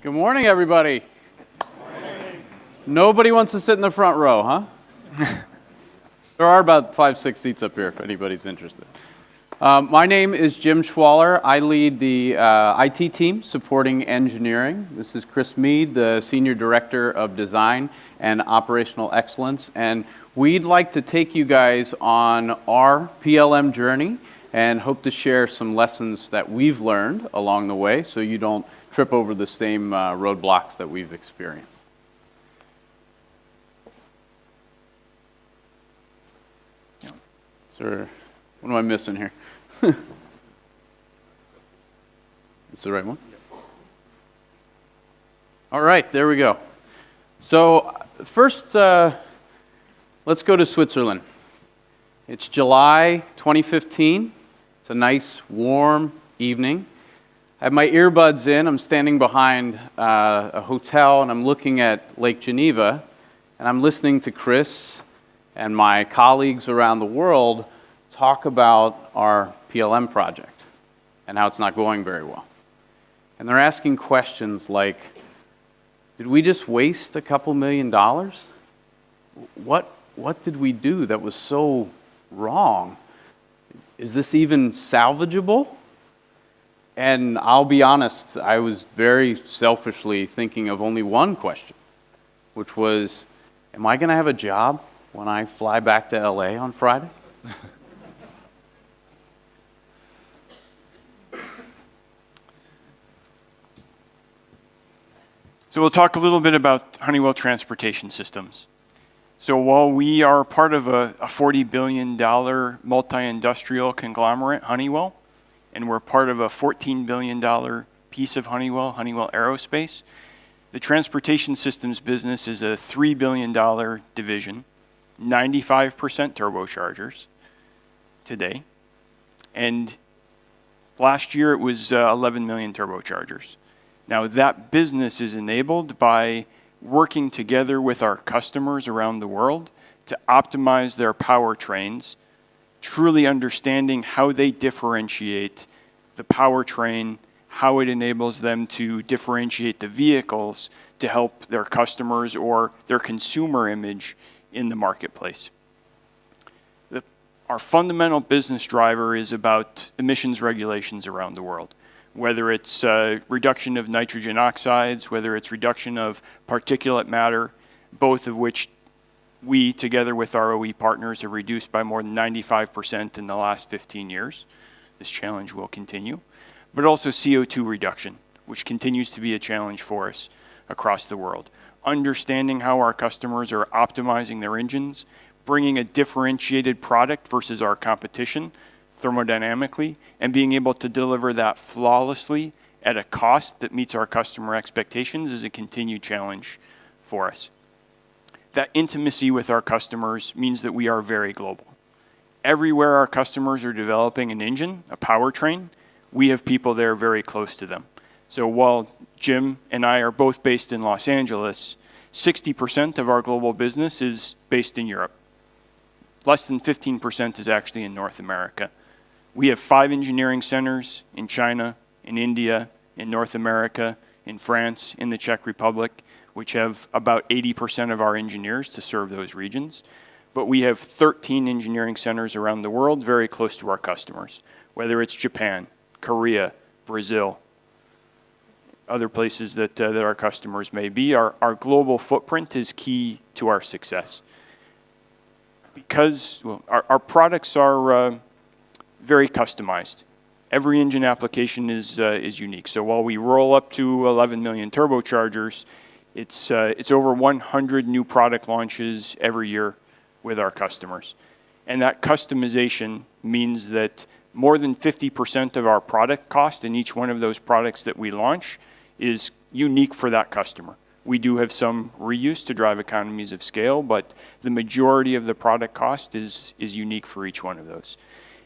Good morning, everybody. Nobody wants to sit in the front row, huh? There are about 5-6 seats up here if anybody's interested. My name is Jim Schwaller. I lead the IT team supporting engineering. This is Chris Meade, the Senior Director of Design and Operational Excellence. And we'd like to take you guys on our PLM journey and hope to share some lessons that we've learned along the way so you don't trip over the same roadblocks that we've experienced. Sir, what am I missing here? Is this the right one? All right, there we go. So first, let's go to Switzerland. It's July 2015. It's a nice, warm evening. I have my earbuds in. I'm standing behind a hotel, and I'm looking at Lake Geneva, and I'm listening to Chris and my colleagues around the world talk about our PLM project and how it's not going very well. And they're asking questions like, did we just waste a couple $1 million? What did we do that was so wrong? Is this even salvageable? And I'll be honest, I was very selfishly thinking of only one question, which was, am I going to have a job when I fly back to LA on Friday? So we'll talk a little bit about Honeywell Transportation Systems. So while we are part of a $40 billion multi-industrial conglomerate, Honeywell, and we're part of a $14 billion piece of Honeywell, Honeywell Aerospace, the Transportation Systems business is a $3 billion division, 95% turbochargers today. And last year it was 11 million turbochargers. Now that business is enabled by working together with our customers around the world to optimize their powertrains, truly understanding how they differentiate the powertrain, how it enables them to differentiate the vehicles to help their customers or their consumer image in the marketplace. Our fundamental business driver is about emissions regulations around the world, whether it's reduction of nitrogen oxides, whether it's reduction of particulate matter, both of which we, together with our OE partners, have reduced by more than 95% in the last 15 years. This challenge will continue. But also CO2 reduction, which continues to be a challenge for us across the world. Understanding how our customers are optimizing their engines, bringing a differentiated product versus our competition thermodynamically, and being able to deliver that flawlessly at a cost that meets our customer expectations is a continued challenge for us. That intimacy with our customers means that we are very global. Everywhere our customers are developing an engine, a powertrain, we have people there very close to them. So while Jim and I are both based in Los Angeles, 60% of our global business is based in Europe. Less than 15% is actually in North America. We have 5 engineering centers in China, in India, in North America, in France, in the Czech Republic, which have about 80% of our engineers to serve those regions. But we have 13 engineering centers around the world very close to our customers, whether it's Japan, Korea, Brazil, other places that our customers may be. Our global footprint is key to our success. Because our products are very customized. Every engine application is unique. So while we roll up to 11 million turbochargers, it's over 100 new product launches every year with our customers. And that customization means that more than 50% of our product cost in each one of those products that we launch is unique for that customer. We do have some reuse to drive economies of scale, but the majority of the product cost is unique for each one of those.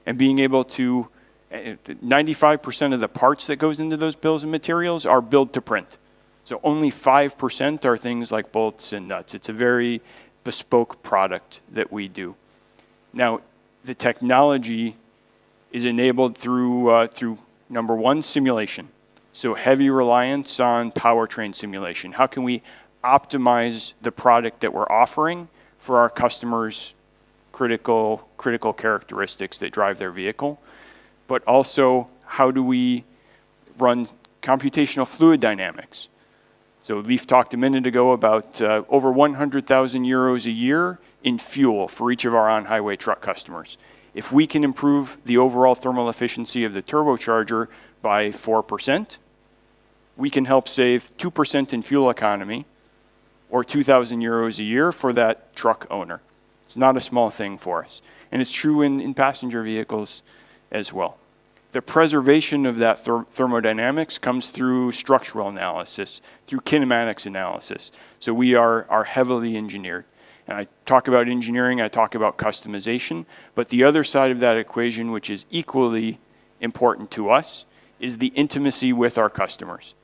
And being able to, 95% of the parts that goes into those bills of materials are built to print. So only 5% are things like bolts and nuts. It's a very bespoke product that we do. Now, the technology is enabled through number one, simulation. So heavy reliance on powertrain simulation. How can we optimize the product that we're offering for our customers' critical characteristics that drive their vehicle? But also, how do we run computational fluid dynamics? So Leif talked a minute ago about over 100,000 euros a year in fuel for each of our on-highway truck customers. If we can improve the overall thermal efficiency of the turbocharger by 4%, we can help save 2% in fuel economy, or 2,000 euros a year for that truck owner. It's not a small thing for us. And it's true in passenger vehicles as well. The preservation of that thermodynamics comes through structural analysis, through kinematics analysis. So we are heavily engineered. And I talk about engineering, I talk about customization, but the other side of that equation, which is equally important to us, is the intimacy with our customers.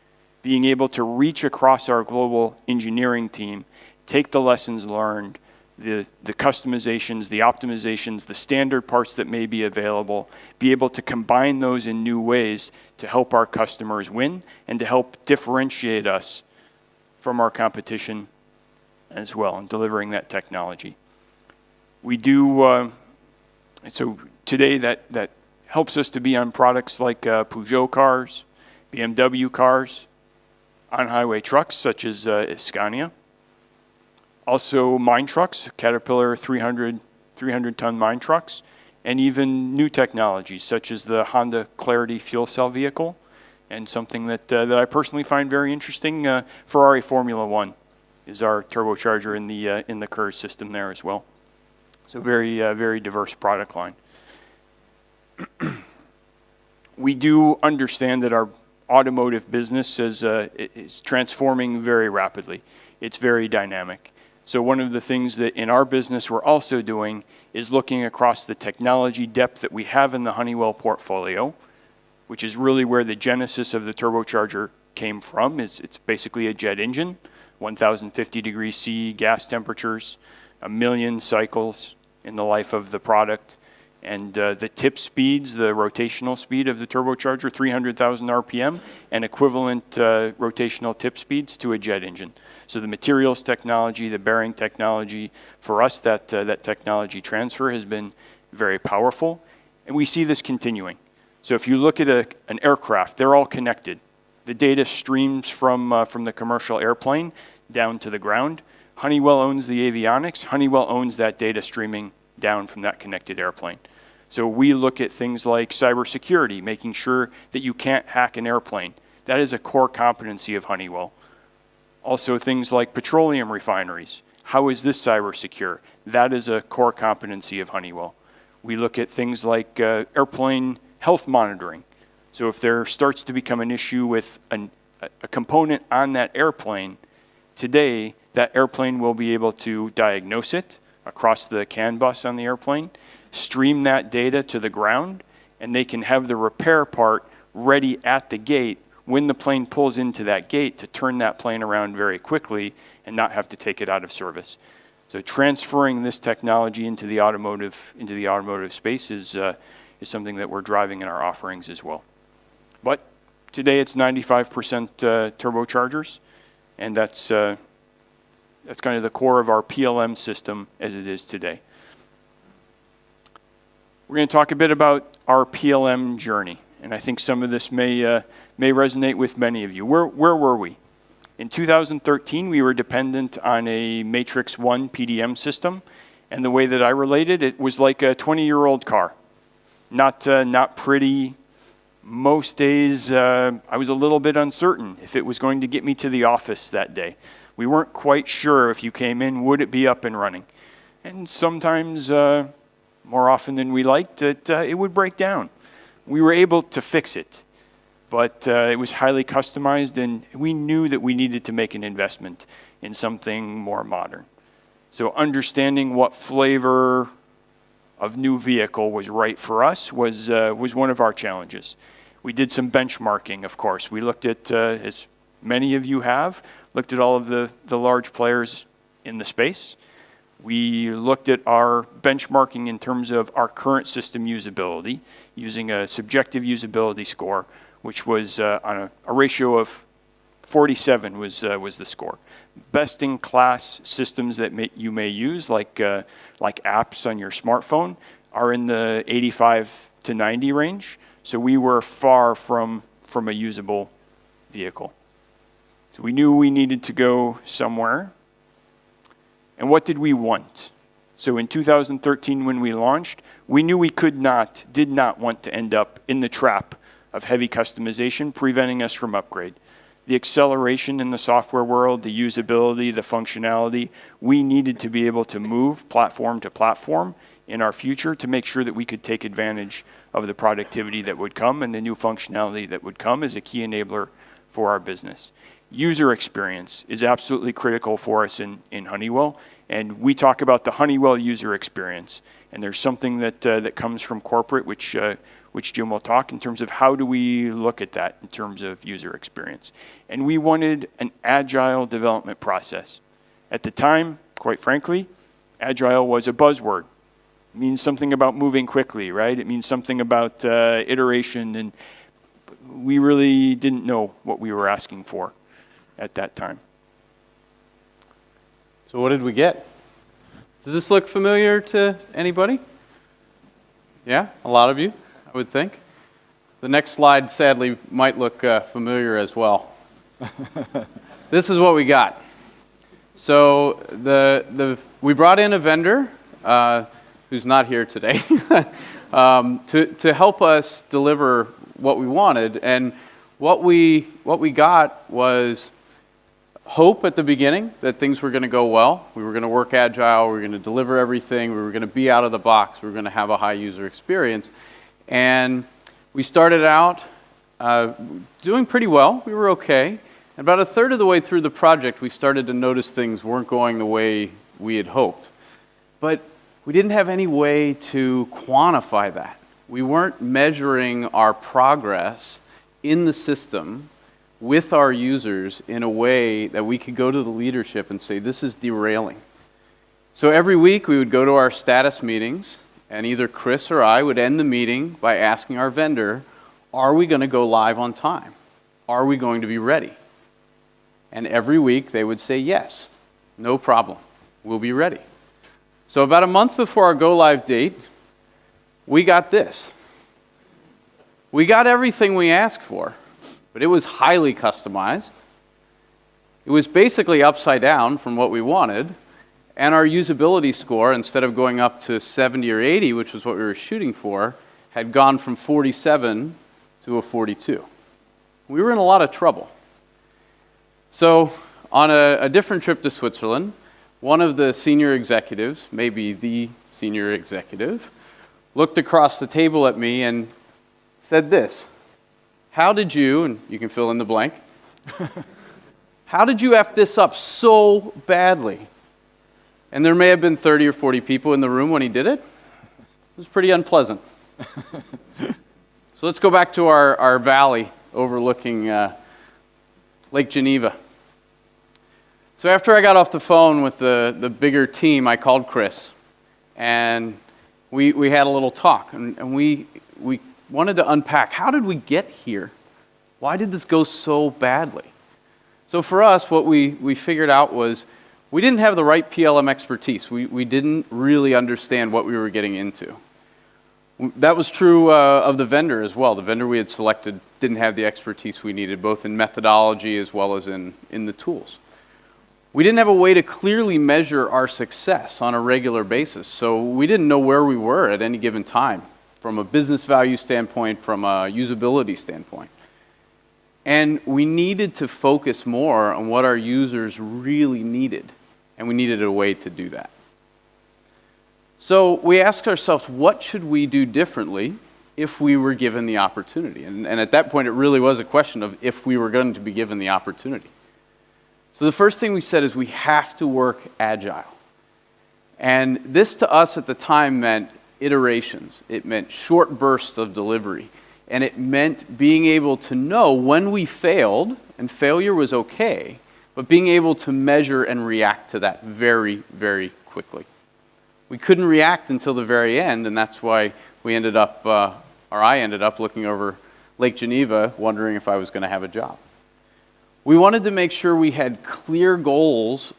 Being able to reach across our global engineering team, take the lessons learned, the customizations, the optimizations, the standard parts that may be available, be able to combine those in new ways to help our customers win and to help differentiate us from our competition as well in delivering that technology. We do, so today that helps us to be on products like Peugeot cars, BMW cars, on-highway trucks such as Scania. Also mine trucks, Caterpillar 300-ton mine trucks, and even new technologies such as the Honda Clarity fuel cell vehicle, and something that I personally find very interesting, Ferrari Formula One is our turbocharger in the Curve system there as well. So very diverse product line. We do understand that our automotive business is transforming very rapidly. It's very dynamic. So one of the things that in our business we're also doing is looking across the technology depth that we have in the Honeywell portfolio, which is really where the genesis of the turbocharger came from. It's basically a jet engine, 1,050 degrees C gas temperatures, 1 million cycles in the life of the product, and the tip speeds, the rotational speed of the turbocharger, 300,000 RPM, and equivalent rotational tip speeds to a jet engine. So the materials technology, the bearing technology, for us that technology transfer has been very powerful, and we see this continuing. So if you look at an aircraft, they're all connected. The data streams from the commercial airplane down to the ground. Honeywell owns the avionics. Honeywell owns that data streaming down from that connected airplane. So we look at things like cybersecurity, making sure that you can't hack an airplane. That is a core competency of Honeywell. Also things like petroleum refineries. How is this cyber secure? That is a core competency of Honeywell. We look at things like airplane health monitoring. So if there starts to become an issue with a component on that airplane, today that airplane will be able to diagnose it across the CAN bus on the airplane, stream that data to the ground, and they can have the repair part ready at the gate when the plane pulls into that gate to turn that plane around very quickly and not have to take it out of service. So transferring this technology into the automotive space is something that we're driving in our offerings as well. But today it's 95% turbochargers, and that's kind of the core of our PLM system as it is today. We're going to talk a bit about our PLM journey, and I think some of this may resonate with many of you. Where were we? In 2013, we were dependent on a Matrix 1 PDM system, and the way that I related it was like a 20-year-old car. Not pretty. Most days, I was a little bit uncertain if it was going to get me to the office that day. We weren't quite sure if you came in, would it be up and running? And sometimes, more often than we liked, it would break down. We were able to fix it, but it was highly customized, and we knew that we needed to make an investment in something more modern. So understanding what flavor of new vehicle was right for us was one of our challenges. We did some benchmarking, of course. We looked at, as many of you have, looked at all of the large players in the space. We looked at our benchmarking in terms of our current system usability, using a subjective usability score. which was on a ratio of 47 was the score. Best-in-class systems that you may use, like apps on your smartphone, are in the 85 to 90 range. So we were far from a usable vehicle. So we knew we needed to go somewhere. And what did we want? So in 2013, when we launched, we knew we did not want to end up in the trap of heavy customization, preventing us from upgrade. The acceleration in the software world, the usability, the functionality, we needed to be able to move platform to platform in our future to make sure that we could take advantage of the productivity that would come and the new functionality that would come as a key enabler for our business. User experience is absolutely critical for us in Honeywell, and we talk about the Honeywell user experience. And there's something that comes from corporate, which Jim will talk in terms of how do we look at that in terms of user experience. And we wanted an agile development process. At the time, quite frankly, agile was a buzzword. It means something about moving quickly, right? It means something about iteration, and we really didn't know what we were asking for at that time. So what did we get? Does this look familiar to anybody? Yeah, a lot of you, I would think. The next slide, sadly, might look familiar as well. This is what we got. So we brought in a vendor who's not here today to help us deliver what we wanted. And what we got was hope at the beginning that things were going to go well. We were going to work agile. We were going to deliver everything. We were going to be out of the box. We were going to have a high user experience. And we started out doing pretty well. We were okay. About a third of the way through the project, we started to notice things weren't going the way we had hoped. But we didn't have any way to quantify that. We weren't measuring our progress in the system with our users in a way that we could go to the leadership and say, this is derailing. So every week we would go to our status meetings, and either Chris or I would end the meeting by asking our vendor, are we going to go live on time? Are we going to be ready? And every week they would say, yes, no problem, we'll be ready. So about a month before our go live date, we got this. We got everything we asked for, but it was highly customized. It was basically upside down from what we wanted, and our usability score, instead of going up to 70 or 80, which was what we were shooting for, had gone from 47 to a 42. We were in a lot of trouble. So on a different trip to Switzerland, one of the senior executives, maybe the senior executive, looked across the table at me and said this: how did you, and you can fill in the blank, how did you F this up so badly? And there may have been 30 or 40 people in the room when he did it. It was pretty unpleasant. So let's go back to our valley overlooking Lake Geneva. So after I got off the phone with the bigger team, I called Chris, and we had a little talk, and we wanted to unpack, how did we get here? Why did this go so badly? So for us, what we figured out was we didn't have the right PLM expertise. We didn't really understand what we were getting into. That was true of the vendor as well. The vendor we had selected didn't have the expertise we needed, both in methodology as well as in the tools. We didn't have a way to clearly measure our success on a regular basis, so we didn't know where we were at any given time, from a business value standpoint, from a usability standpoint. And we needed to focus more on what our users really needed, and we needed a way to do that. So we asked ourselves, what should we do differently if we were given the opportunity? And at that point, it really was a question of if we were going to be given the opportunity. So the first thing we said is we have to work agile. And this to us at the time meant iterations. It meant short bursts of delivery. And it meant being able to know when we failed, and failure was okay, but being able to measure and react to that very, very quickly. We couldn't react until the very end, and that's why we ended up, or I ended up looking over Lake Geneva wondering if I was going to have a job. We wanted to make sure we had clear goals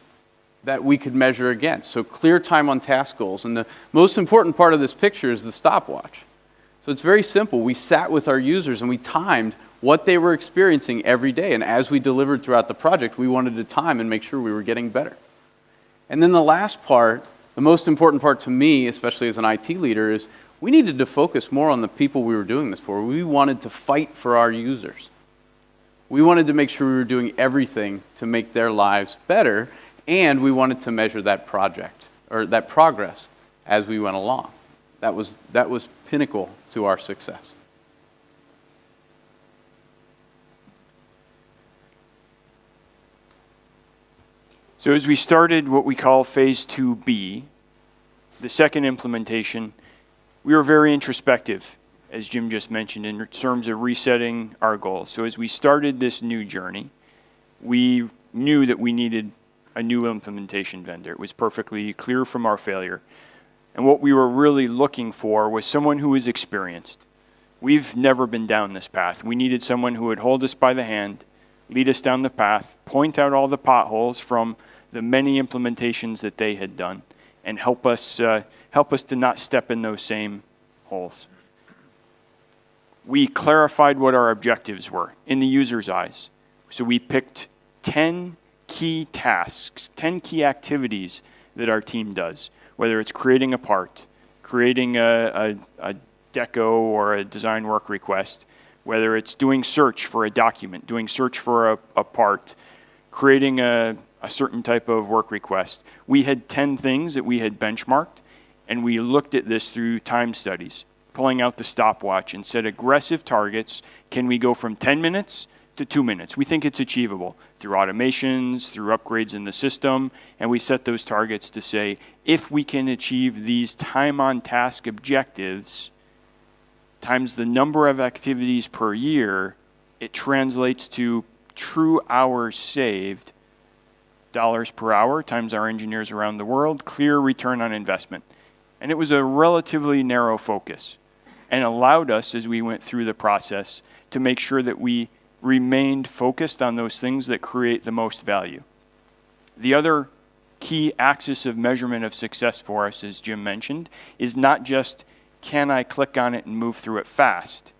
that we could measure against, so clear time on task goals. And the most important part of this picture is the stopwatch. So it's very simple. We sat with our users and we timed what they were experiencing every day. And as we delivered throughout the project, we wanted to time and make sure we were getting better. And then the last part, the most important part to me, especially as an IT leader, is we needed to focus more on the people we were doing this for. We wanted to fight for our users. We wanted to make sure we were doing everything to make their lives better, and we wanted to measure that project, or that progress, as we went along. That was pinnacle to our success. So as we started what we call Phase 2B, the second implementation, we were very introspective, as Jim just mentioned, in terms of resetting our goals. So as we started this new journey, we knew that we needed a new implementation vendor. It was perfectly clear from our failure. And what we were really looking for was someone who was experienced. We've never been down this path. We needed someone who would hold us by the hand, lead us down the path, point out all the potholes from the many implementations that they had done, and help us to not step in those same holes. We clarified what our objectives were in the user's eyes. So we picked 10 key tasks, 10 key activities that our team does, whether it's creating a part, creating a deco or a design work request, whether it's doing search for a document, doing search for a part, creating a certain type of work request. We had 10 things that we had benchmarked, and we looked at this through time studies, pulling out the stopwatch and set aggressive targets. Can we go from 10 minutes to 2 minutes? We think it's achievable through automations, through upgrades in the system, and we set those targets to say, if we can achieve these time on task objectives times the number of activities per year, it translates to true hours saved, dollars per hour times our engineers around the world, clear return on investment. And it was a relatively narrow focus and allowed us, as we went through the process, to make sure that we remained focused on those things that create the most value. The other key axis of measurement of success for us, as Jim mentioned, is not just can I click on it and move through it fast,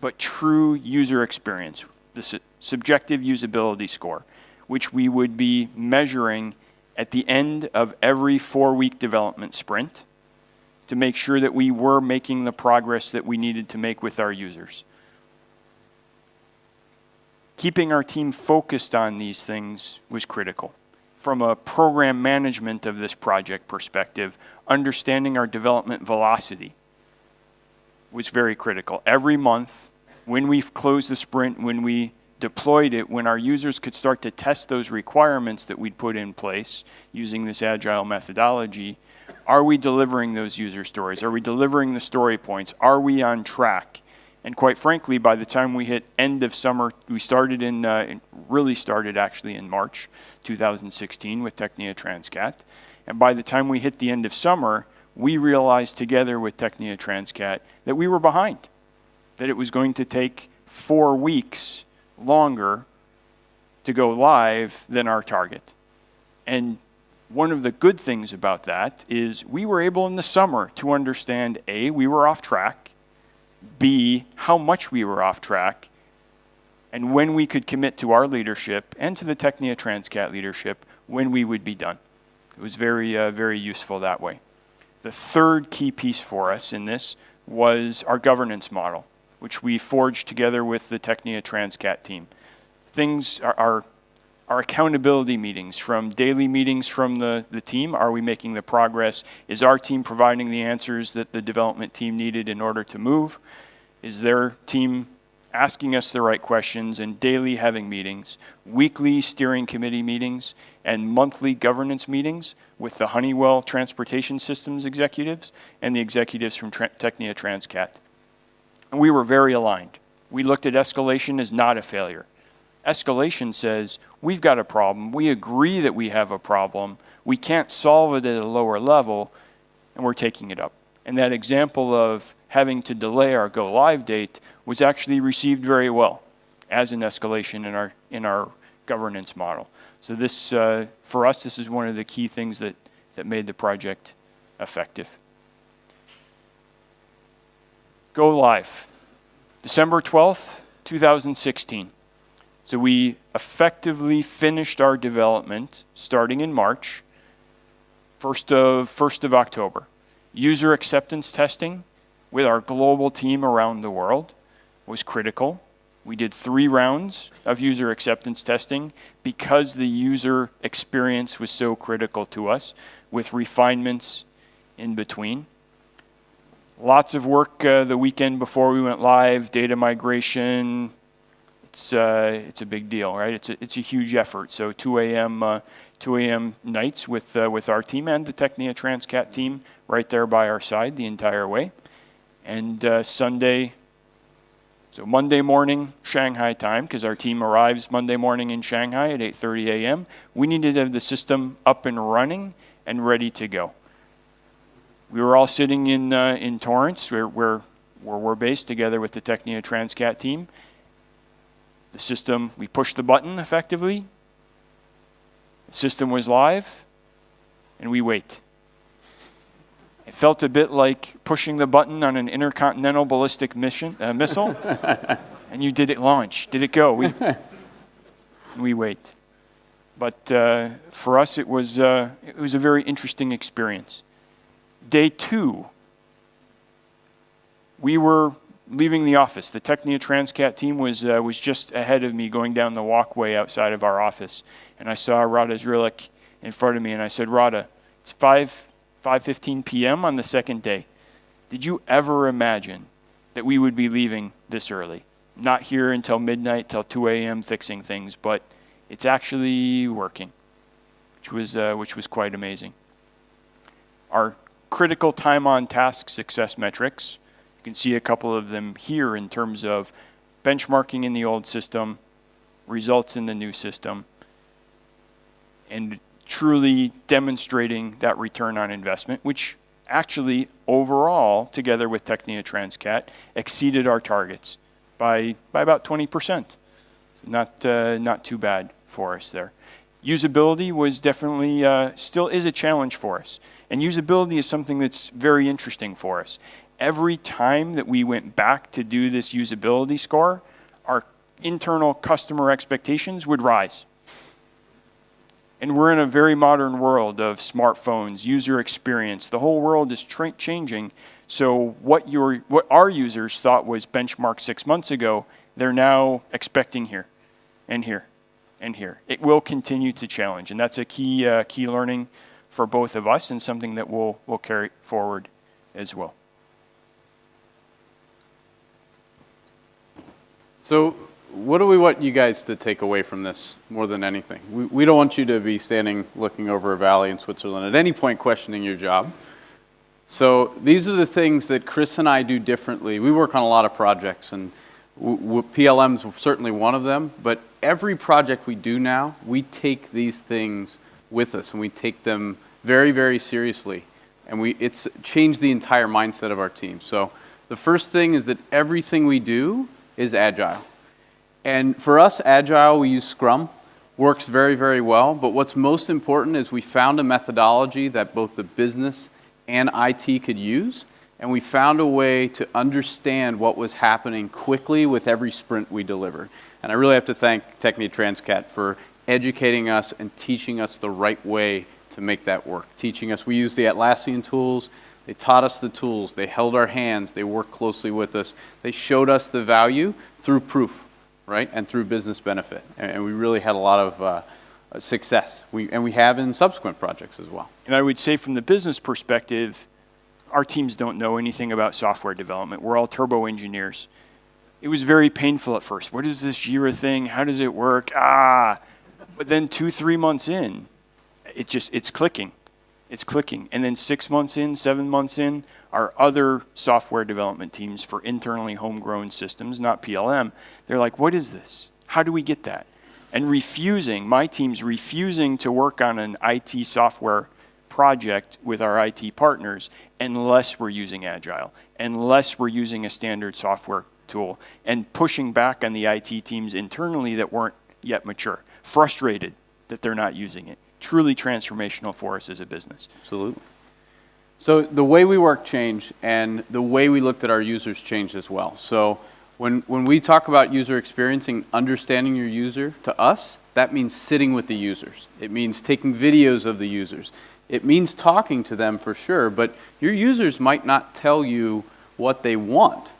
but true user experience, the subjective usability score, which we would be measuring at the end of every 4-week development sprint to make sure that we were making the progress that we needed to make with our users. Keeping our team focused on these things was critical. From a program management of this project perspective, understanding our development velocity was very critical. Every month, when we closed the sprint, when we deployed it, when our users could start to test those requirements that we'd put in place using this agile methodology, are we delivering those user stories? Are we delivering the story points? Are we on track? And quite frankly, by the time we hit end of summer, we started really started actually in March 2016 with Technia Transcat. And by the time we hit the end of summer, we realized together with Technia Transcat that we were behind, that it was going to take 4 weeks longer to go live than our target. And one of the good things about that is we were able in the summer to understand, A, we were off track, B, how much we were off track, and when we could commit to our leadership and to the Technia Transcat leadership when we would be done. It was very useful that way. The third key piece for us in this was our governance model, which we forged together with the Technia Transcat team. Things are our accountability meetings, from daily meetings from the team. Are we making the progress? Is our team providing the answers that the development team needed in order to move? Is their team asking us the right questions? And daily having meetings, weekly steering committee meetings, and monthly governance meetings with the Honeywell Transportation Systems executives and the executives from Technia Transcat. And we were very aligned. We looked at escalation as not a failure. Escalation says, we've got a problem, we agree that we have a problem, we can't solve it at a lower level, and we're taking it up. And that example of having to delay our go live date was actually received very well as an escalation in our governance model. So this, for us, this is one of the key things that made the project effective. Go live, December 12th, 2016. So we effectively finished our development starting in March, 1st of October. User acceptance testing with our global team around the world was critical. We did 3 rounds of user acceptance testing because the user experience was so critical to us, with refinements in between. Lots of work the weekend before we went live, data migration. It's a big deal, right? It's a huge effort. So 2 a.m. nights with our team and the Technia Transcat team right there by our side the entire way. And Monday morning, Shanghai time, because our team arrives Monday morning in Shanghai at 8:30 a.m. We needed to have the system up and running and ready to go. We were all sitting in Torrance, where we're based, together with the Technia Transcat team. The system, we pushed the button effectively. The system was live, and we wait. It felt a bit like pushing the button on an intercontinental ballistic missile, and you did it launch. Did it go? We wait. But for us, it was a very interesting experience. Day 2, we were leaving the office. The Technia Transcat team was just ahead of me going down the walkway outside of our office. And I saw Rada Zrilik in front of me, and I said, Rada, it's 5:15 p.m. on the second day. Did you ever imagine that we would be leaving this early? Not here until midnight, till 2 a.m. fixing things, but it's actually working, which was quite amazing. Our critical time on task success metrics, you can see a couple of them here in terms of benchmarking in the old system, results in the new system, and truly demonstrating that return on investment, which actually overall, together with Technia Transcat, exceeded our targets by about 20%. So not too bad for us there. Usability was definitely, still is a challenge for us. And usability is something that's very interesting for us. Every time that we went back to do this usability score, our internal customer expectations would rise. And we're in a very modern world of smartphones, user experience. The whole world is changing. So what our users thought was benchmark 6 months ago, they're now expecting here and here and here. It will continue to challenge, and that's a key learning for both of us, and something that we'll carry forward as well. So what do we want you guys to take away from this more than anything? We don't want you to be standing looking over a valley in Switzerland at any point questioning your job. So these are the things that Chris and I do differently. We work on a lot of projects, and PLM's certainly one of them, but every project we do now, we take these things with us, and we take them very, very seriously. And it's changed the entire mindset of our team. So the first thing is that everything we do is agile. And for us, agile, we use Scrum, works very, very well. But what's most important is we found a methodology that both the business and IT could use, and we found a way to understand what was happening quickly with every sprint we delivered. And I really have to thank Technia Transcat for educating us and teaching us the right way to make that work. Teaching us, we used the Atlassian tools, they taught us the tools, they held our hands, they worked closely with us, they showed us the value through proof, right, and through business benefit. And we really had a lot of success. We have in subsequent projects as well. And I would say from the business perspective, our teams don't know anything about software development. We're all turbo engineers. It was very painful at first. What is this Jira thing? How does it work? But then 2-3 months in, it's clicking. It's clicking. And then 6 months in, 7 months in, our other software development teams for internally homegrown systems, not PLM, they're like, what is this? How do we get that? And my team's refusing to work on an IT software project with our IT partners unless we're using Agile, unless we're using a standard software tool, and pushing back on the IT teams internally that weren't yet mature, frustrated that they're not using it. Truly transformational for us as a business. Absolutely. So the way we work changed, and the way we looked at our users changed as well. So when we talk about user experiencing, understanding your user, to us, that means sitting with the users. It means taking videos of the users. It means talking to them for sure, but your users might not tell you what they want,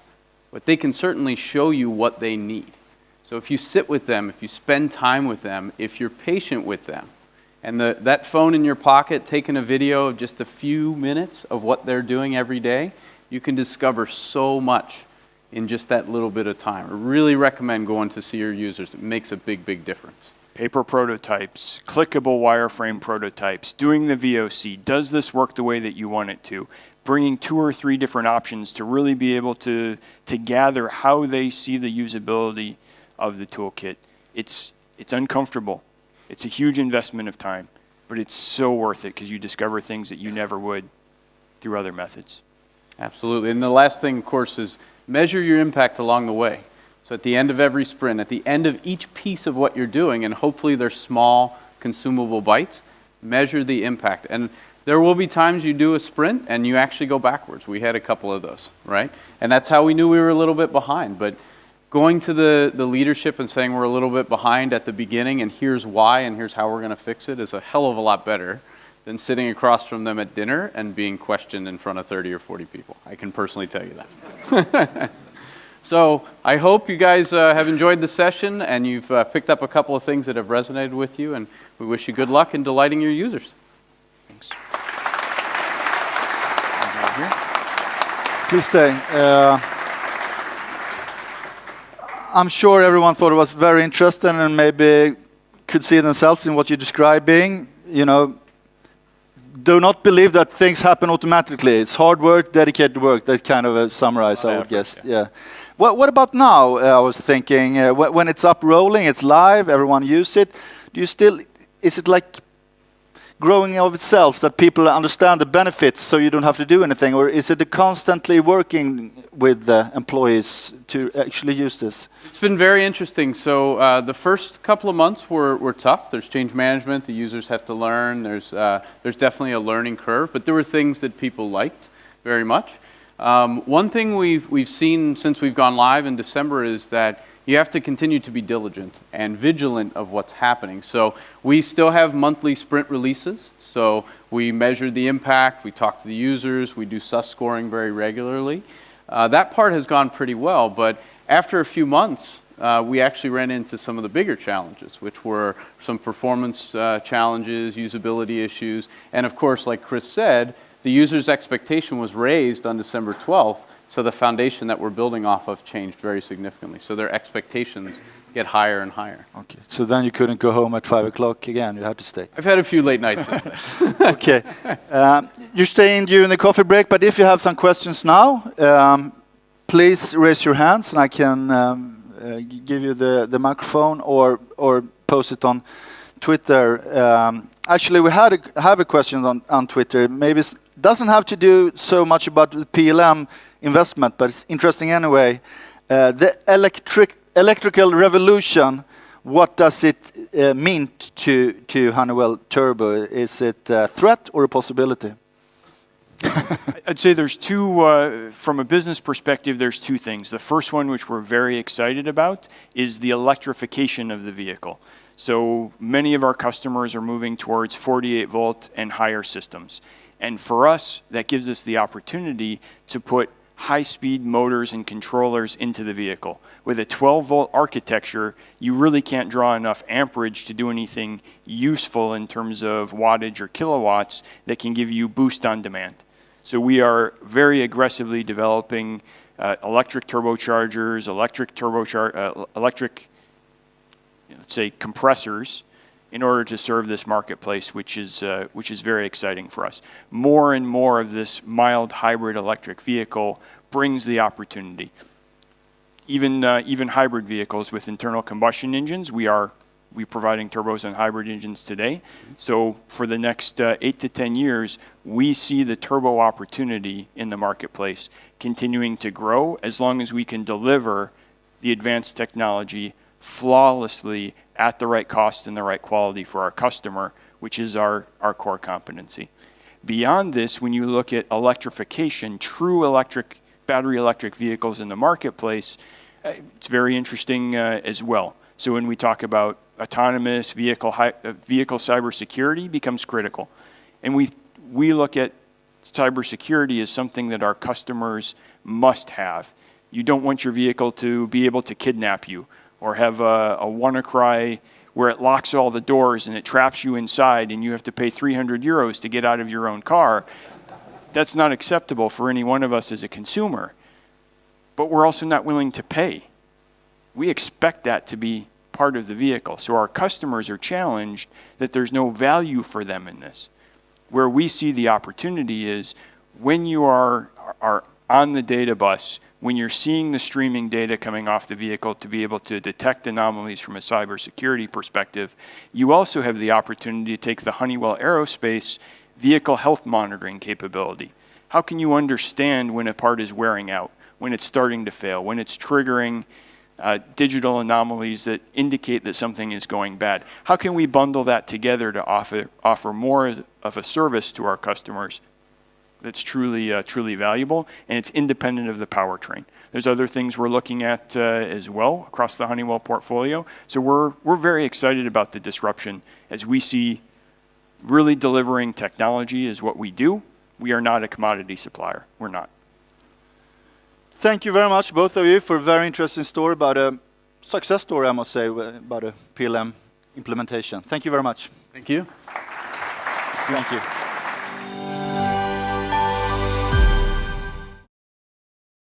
but they can certainly show you what they need. So if you sit with them, if you spend time with them, if you're patient with them, and that phone in your pocket, taking a video of just a few minutes of what they're doing every day, you can discover so much in just that little bit of time. I really recommend going to see your users. It makes a big, big difference. Paper prototypes, clickable wireframe prototypes, doing the VOC. Does this work the way that you want it to? Bringing 2 or 3 different options to really be able to gather how they see the usability of the toolkit. It's uncomfortable. It's a huge investment of time, but it's so worth it because you discover things that you never would through other methods. Absolutely. And the last thing, of course, is measure your impact along the way. So at the end of every sprint, at the end of each piece of what you're doing, and hopefully they're small, consumable bites, measure the impact. And there will be times you do a sprint and you actually go backwards. We had a couple of those, right? And that's how we knew we were a little bit behind. But going to the leadership and saying we're a little bit behind at the beginning and here's why and here's how we're going to fix it is a hell of a lot better than sitting across from them at dinner and being questioned in front of 30 or 40 people. I can personally tell you that. So I hope you guys have enjoyed the session and you've picked up a couple of things that have resonated with you, and we wish you good luck in delighting your users. Thanks. Please stay. I'm sure everyone thought it was very interesting and maybe could see themselves in what you're describing. You know, do not believe that things happen automatically. It's hard work, dedicated work. That's kind of a summarize, I would guess. Yeah. What about now? I was thinking when it's up rolling, it's live, everyone use it. Do you still? Is it like growing of itself that people understand the benefits, so you don't have to do anything, or is it constantly working with the employees to actually use this? It's been very interesting. So the first couple of months were tough. There's change management. The users have to learn. There's definitely a learning curve, but there were things that people liked very much. One thing we've seen since we've gone live in December is that you have to continue to be diligent and vigilant of what's happening. So we still have monthly sprint releases. So we measure the impact, we talk to the users, we do SUS scoring very regularly. That part has gone pretty well, but after a few months, we actually ran into some of the bigger challenges, which were some performance challenges, usability issues, and of course, like Chris said, the user's expectation was raised on December 12th, so the foundation that we're building off of changed very significantly. So their expectations get higher and higher. Okay, so then you couldn't go home at 5 o'clock again, you had to stay. I've had a few late nights since then. Okay, you're staying during the coffee break, but if you have some questions now, please raise your hands and I can give you the microphone or post it on Twitter. Actually, we have a question on Twitter. Maybe it doesn't have to do so much about the PLM investment, but it's interesting anyway. The electrical revolution, what does it mean to Honeywell Turbo? Is it a threat or a possibility? I'd say there's two, from a business perspective, there's two things. The first one, which we're very excited about, is the electrification of the vehicle. So many of our customers are moving towards 48 volt and higher systems. And for us, that gives us the opportunity to put high-speed motors and controllers into the vehicle. With a 12-volt architecture, you really can't draw enough amperage to do anything useful in terms of wattage or kilowatts that can give you boost on demand. So we are very aggressively developing electric turbochargers, electric, let's say, compressors, in order to serve this marketplace, which is very exciting for us. More and more of this mild hybrid electric vehicle brings the opportunity. Even hybrid vehicles with internal combustion engines, we are We're providing turbos on hybrid engines today. So for the next 8 to 10 years, we see the turbo opportunity in the marketplace continuing to grow as long as we can deliver the advanced technology flawlessly at the right cost and the right quality for our customer, which is our core competency. Beyond this, when you look at electrification, true battery electric vehicles in the marketplace, it's very interesting as well. So when we talk about autonomous vehicle cybersecurity becomes critical. And we look at cybersecurity as something that our customers must have. You don't want your vehicle to be able to kidnap you or have a WannaCry where it locks all the doors and it traps you inside and you have to pay 300 euros to get out of your own car. That's not acceptable for any one of us as a consumer. But we're also not willing to pay. We expect that to be part of the vehicle. So our customers are challenged that there's no value for them in this. Where we see the opportunity is when you are on the data bus, when you're seeing the streaming data coming off the vehicle to be able to detect anomalies from a cybersecurity perspective, you also have the opportunity to take the Honeywell Aerospace vehicle health monitoring capability. How can you understand when a part is wearing out, when it's starting to fail, when it's triggering digital anomalies that indicate that something is going bad? How can we bundle that together to offer more of a service to our customers that's truly valuable, and it's independent of the powertrain? There's other things we're looking at as well across the Honeywell portfolio. So we're very excited about the disruption as we see really delivering technology is what we do. We are not a commodity supplier. We're not. Thank you very much, both of you, for a very interesting story about a success story, I must say, about a PLM implementation. Thank you very much. Thank you. Thank you.